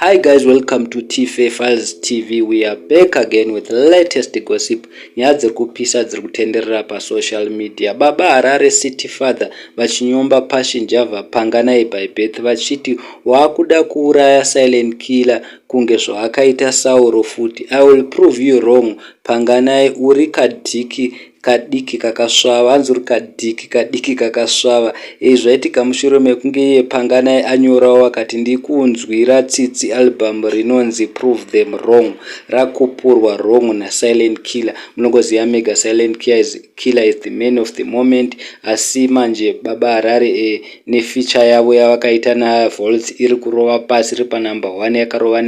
Hi guys, welcome to TFA Files TV. We are back again with latest gossip. Nyaya dziri kupisa dziri kutenderera pa social media. Baba Harare City Father vachinyomba Passion Java panganai by birth vachiti wakuda kuuraya silent killer kunge zwakaita Sauro futi. I will prove you wrong. Panganai uri kadiki kakaswava, anzuri kadiki kakaswava. Zvaitika mushure mekunge panganai anyorawo akati ndikunzwira tsitsi album rinonzi Prove Them Wrong rakupurwa wrong na Silent Killer. Munongoziva mega Silent Killer is the man of the moment. Asi manje Baba Harare nefeature yavo yavakaita naVolts iri kurova pasi iri panumber 1 yakarova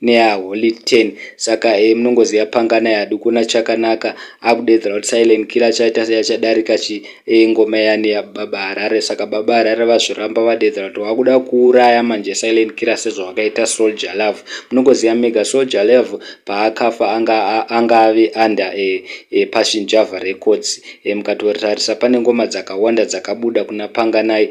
neya Holy 10. Saka munongoziva panganai hadukuna chakanaka akudedzera kuti Silent Killer chaita seyachadarika ngoma yani ya Baba Harare. Saka Baba Harare vazviramba vadedzera kuti wakuda kuuraya manje Silent Killer sezvo wakaita Soldier Love. Munongoziva mega Soldier Love paakafa angave under Passion Java Records. Mukatotarisa pane ngoma dzakawanda dzakabuda kuna panganai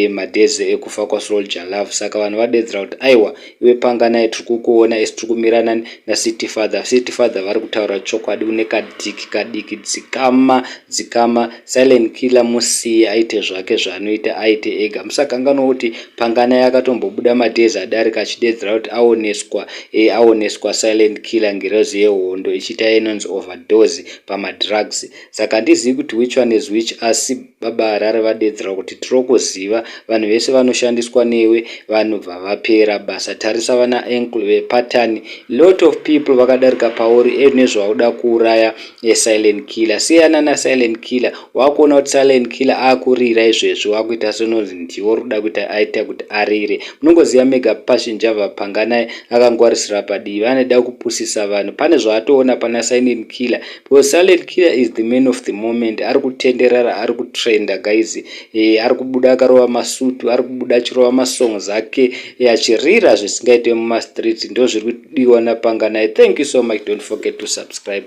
madheze ekufa kwa Soldier Love. Saka vanhu vadedzera kuti aiwa iwe panganai tiri kukuona esi tiri kumirana naCity Father vari kutaura chokwadi une kadiki dzikama Silent Killer musiye aite zvake zvaanoita aite ega. Musakanganwa kuti panganai akatombobuda madhezi adarika achidedzera kuti aoneswa Silent Killer ngerozi yehondo ichita inonzi overdose pamadrugs. Saka handizivi kuti which one is which, asi Baba Harare vadedzera kuti tirokuziva vanhu vese vanoshandiswa newe vanhu bva vapera basa. Tarisa vana ankle vepattern, lot of people vakadarika pauri nezvauda kuuraya Silent Killer. Siyana na Silent Killer, wakuona kuti Silent Killer akurira izvezvi wakuita senonzi ndiwo ruda kuti aita kuti arire. Munongoziva mega Passion Java panganai akangwarisira padivi anoda kupusisa vanhu. Pane zvaatoona pana Silent Killer because Silent Killer is the man of the moment. Ari kutenderera, ari kutrenda guys. Ari kubuda akarova masutu, ari kubuda achirova masongs ake achirira zvisingaite muma street. Ndo zviri kudiwa napanganai. Thank you so much. Don't forget to subscribe.